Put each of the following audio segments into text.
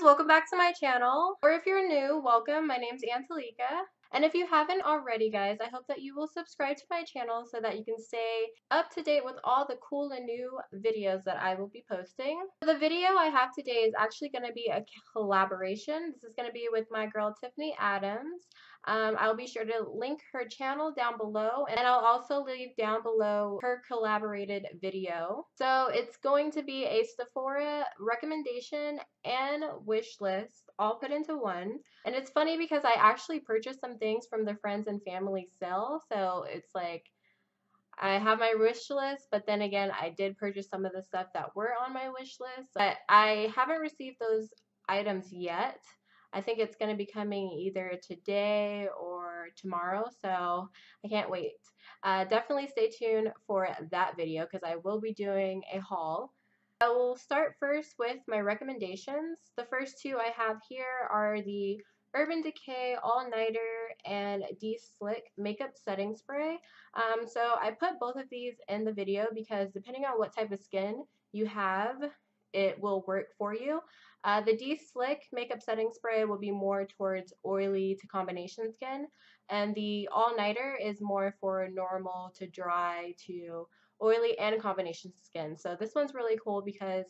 guys, welcome back to my channel. Or if you're new, welcome. My name's Antaleka. And if you haven't already, guys, I hope that you will subscribe to my channel so that you can stay up to date with all the cool and new videos that I will be posting. The video I have today is actually going to be a collaboration. This is going to be with my girl Tiffany Adams. I'll be sure to link her channel down below, and I'll also leave down below her collaborated video. So it's going to be a Sephora recommendation and wish list all put into one. And it's funny because I actually purchased some things from the friends and family sale, so it's like I have my wish list, but then again I did purchase some of the stuff that were on my wish list, but I haven't received those items yet. I think it's going to be coming either today or tomorrow, so I can't wait. Definitely stay tuned for that video because I will be doing a haul. I will start first with my recommendations. The first two I have here are the Urban Decay All-Nighter and De-Slick Makeup Setting Spray. So I put both of these in the video because depending on what type of skin you have, it will work for you. The De-Slick Makeup Setting Spray will be more towards oily to combination skin, and the All-Nighter is more for normal to dry to oily and combination skin. So this one's really cool because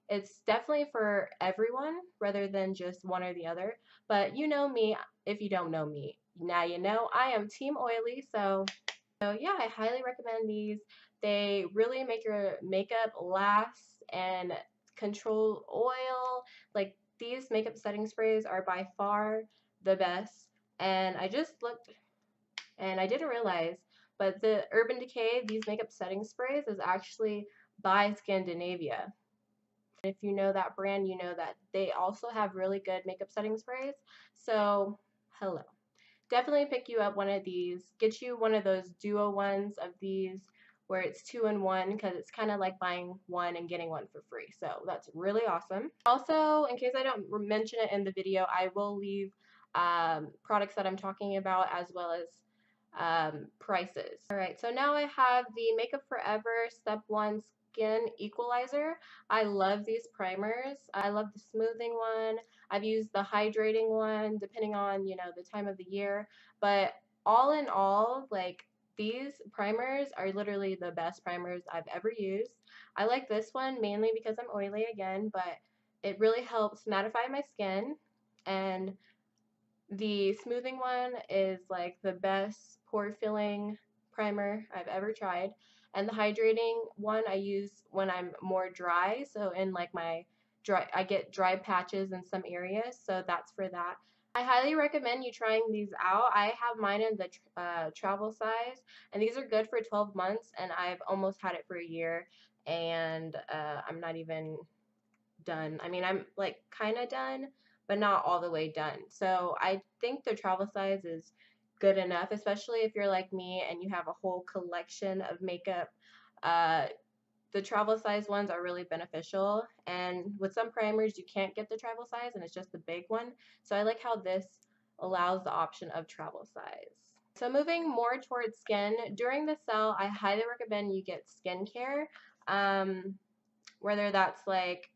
it's definitely for everyone rather than just one or the other. But you know me, if you don't know me, now you know I am team oily. So yeah, I highly recommend these. They really make your makeup last and control oil. Like, these makeup setting sprays are by far the best. And I just looked and I didn't realize, but the Urban Decay, these makeup setting sprays, is actually by Scandinavia. If you know that brand, you know that they also have really good makeup setting sprays. So, hello. Definitely pick you up one of these. Get you one of those duo ones of these where it's 2-in-1, because it's kind of like buying one and getting one for free. So that's really awesome. Also, in case I don't mention it in the video, I will leave products that I'm talking about as well as prices. Alright, so now I have the Makeup Forever Step 1 Skin Equalizer. I love these primers. I love the smoothing one. I've used the hydrating one depending on, you know, the time of the year. But all in all, like, these primers are literally the best primers I've ever used. I like this one mainly because I'm oily again, but it really helps mattify my skin. And the smoothing one is like the best pore filling primer I've ever tried. And the hydrating one I use when I'm more dry. So in like my dry, I get dry patches in some areas. So that's for that. I highly recommend you trying these out. I have mine in the travel size, and these are good for 12 months, and I've almost had it for a year, and I'm not even done. I mean, I'm like kind of done, but not all the way done. So I think the travel size is good enough, especially if you're like me and you have a whole collection of makeup. The travel size ones are really beneficial, and with some primers you can't get the travel size and it's just the big one. So I like how this allows the option of travel size. So moving more towards skin, during the sale I highly recommend you get skincare, whether that's like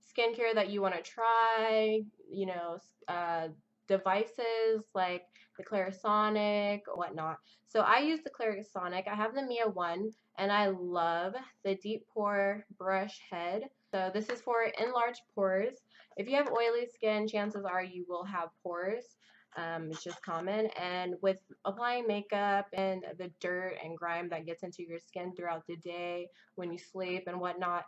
skincare that you want to try, you know, devices like the Clarisonic or whatnot. So I use the Clarisonic. I have the Mia 1, and I love the Deep Pore Brush Head. So this is for enlarged pores. If you have oily skin, chances are you will have pores. It's just common. And with applying makeup and the dirt and grime that gets into your skin throughout the day when you sleep and whatnot,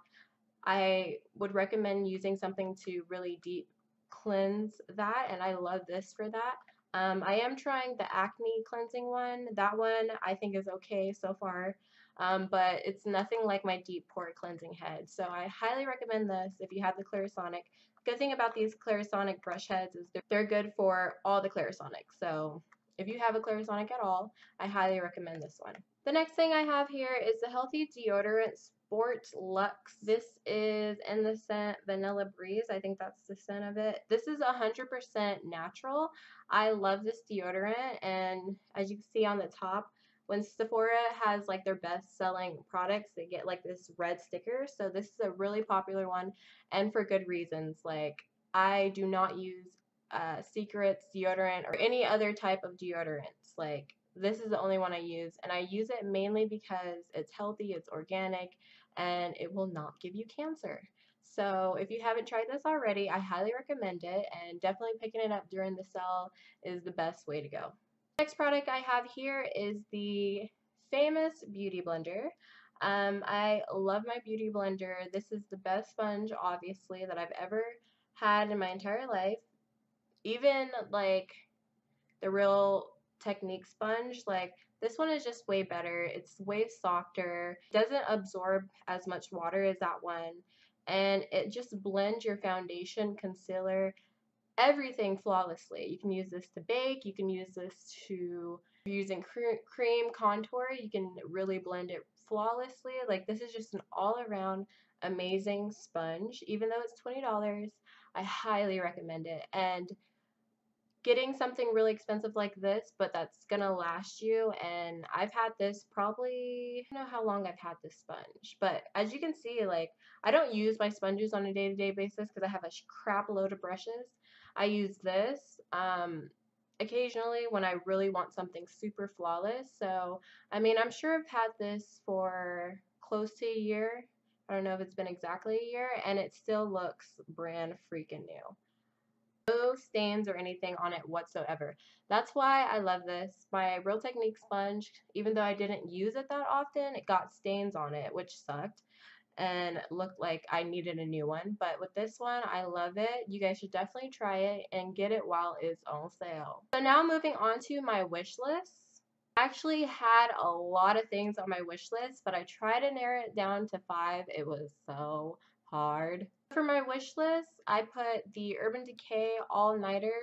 I would recommend using something to really deep cleanse that, and I love this for that. I am trying the acne cleansing one. That one I think is okay so far, but it's nothing like my deep pore cleansing head. So I highly recommend this if you have the Clarisonic. Good thing about these Clarisonic brush heads is they're good for all the Clarisonics. So if you have a Clarisonic at all, I highly recommend this one. The next thing I have here is the Healthy Deodorant Sport Luxe. This is in the scent Vanilla Breeze. I think that's the scent of it. This is 100% natural. I love this deodorant, and as you can see on the top, when Sephora has like their best selling products, they get like this red sticker. So this is a really popular one, and for good reasons. Like, I do not use Secrets deodorant or any other type of deodorants. Like, this is the only one I use, and I use it mainly because it's healthy, it's organic, and it will not give you cancer. So if you haven't tried this already, I highly recommend it, and definitely picking it up during the sale is the best way to go. Next product I have here is the famous Beauty Blender. I love my Beauty Blender. This is the best sponge, obviously, that I've ever had in my entire life. Even like the Real Technique sponge, like this one is just way better. It's way softer, doesn't absorb as much water as that one, and it just blends your foundation, concealer, everything flawlessly. You can use this to bake, you can use this to, if you're using cream contour, you can really blend it flawlessly. Like, this is just an all-around amazing sponge. Even though it's $20, I highly recommend it. And getting something really expensive like this, but that's gonna last you, and I've had this probably, I don't know how long I've had this sponge, but as you can see, like, I don't use my sponges on a day-to-day basis because I have a crap load of brushes. I use this occasionally when I really want something super flawless. So I mean, I'm sure I've had this for close to a year. I don't know if it's been exactly a year, and it still looks brand freaking new. No stains or anything on it whatsoever. That's why I love this. My Real Technique sponge, even though I didn't use it that often, it got stains on it, which sucked and looked like I needed a new one. But with this one, I love it. You guys should definitely try it and get it while it's on sale. So now moving on to my wish list. I actually had a lot of things on my wish list, but I tried to narrow it down to 5. It was so hard. For my wish list, I put the Urban Decay All Nighter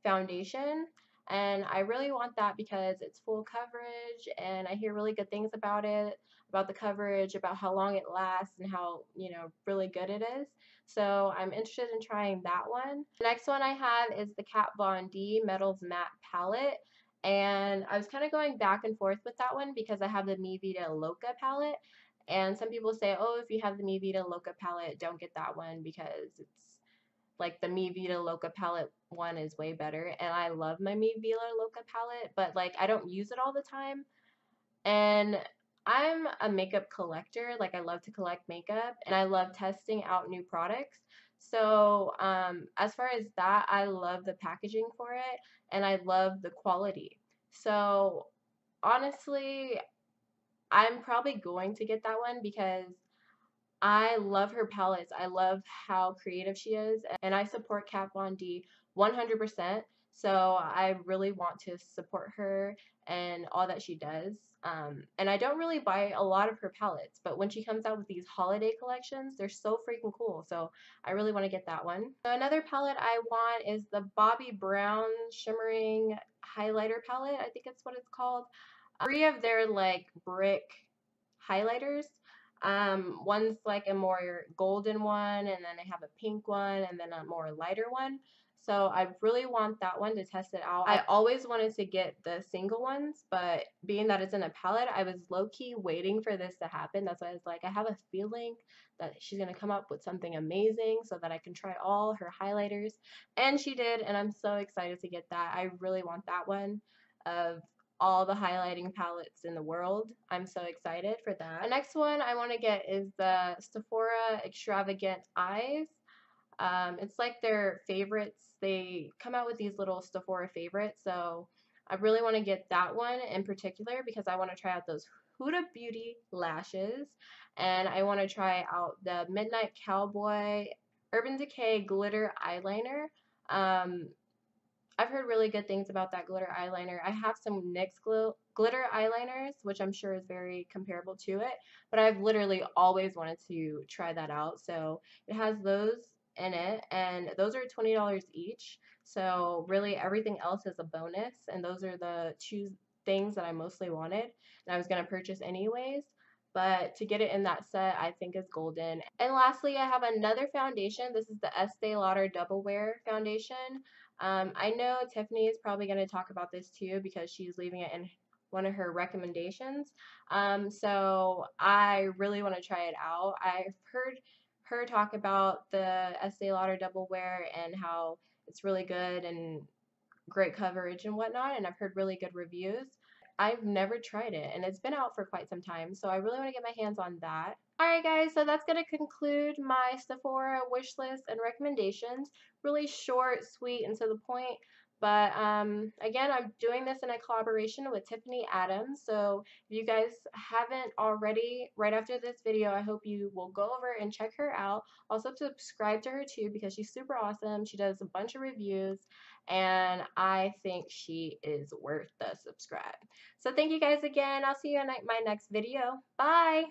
foundation, and I really want that because it's full coverage, and I hear really good things about it, about the coverage, about how long it lasts, and how, you know, really good it is. So I'm interested in trying that one. The next one I have is the Kat Von D Metals Matte Palette, and I was kind of going back and forth with that one because I have the Mi Vida Loca palette, and some people say, oh, if you have the Mi Vida Loca palette, don't get that one because it's like the Mi Vida Loca palette one is way better. And I love my Mi Vida Loca palette, but like I don't use it all the time. And I'm a makeup collector. Like, I love to collect makeup and I love testing out new products. So as far as that, I love the packaging for it and I love the quality. So honestly, I'm probably going to get that one because I love her palettes. I love how creative she is, and I support Kat Von D 100%. So I really want to support her and all that she does. And I don't really buy a lot of her palettes, but when she comes out with these holiday collections, they're so freaking cool. So I really want to get that one. So another palette I want is the Bobbi Brown Shimmering Highlighter Palette. I think it's what it's called. 3 of their like brick highlighters. One's like a more golden one, and then they have a pink one, and then a more lighter one. So I really want that one to test it out. I always wanted to get the single ones, but being that it's in a palette, I was low-key waiting for this to happen. That's why I was like, I have a feeling that she's going to come up with something amazing so that I can try all her highlighters. And she did, and I'm so excited to get that. I really want that one of all the highlighting palettes in the world. I'm so excited for that. The next one I want to get is the Sephora Extravagant Eyes. It's like their favorites. They come out with these little Sephora favorites, so I really want to get that one in particular because I want to try out those Huda Beauty lashes, and I want to try out the Midnight Cowboy Urban Decay Glitter Eyeliner. I've heard really good things about that glitter eyeliner. I have some NYX glitter eyeliners, which I'm sure is very comparable to it, but I've literally always wanted to try that out. So it has those in it, and those are $20 each. So really everything else is a bonus, and those are the 2 things that I mostly wanted, and I was going to purchase anyways. But to get it in that set, I think is golden. And lastly, I have another foundation. This is the Estee Lauder Double Wear Foundation. I know Tiffany is probably going to talk about this too because she's leaving it in one of her recommendations. So I really want to try it out. I've heard her talk about the Estee Lauder Double Wear and how it's really good and great coverage and whatnot, and I've heard really good reviews. I've never tried it, and it's been out for quite some time, so I really want to get my hands on that. Alright guys, so that's going to conclude my Sephora wish list and recommendations. Really short, sweet, and to the point. But again, I'm doing this in a collaboration with Tiffany Adams. So if you guys haven't already, right after this video, I hope you will go over and check her out. Also subscribe to her too because she's super awesome. She does a bunch of reviews and I think she is worth the subscribe. So thank you guys again. I'll see you in my next video. Bye!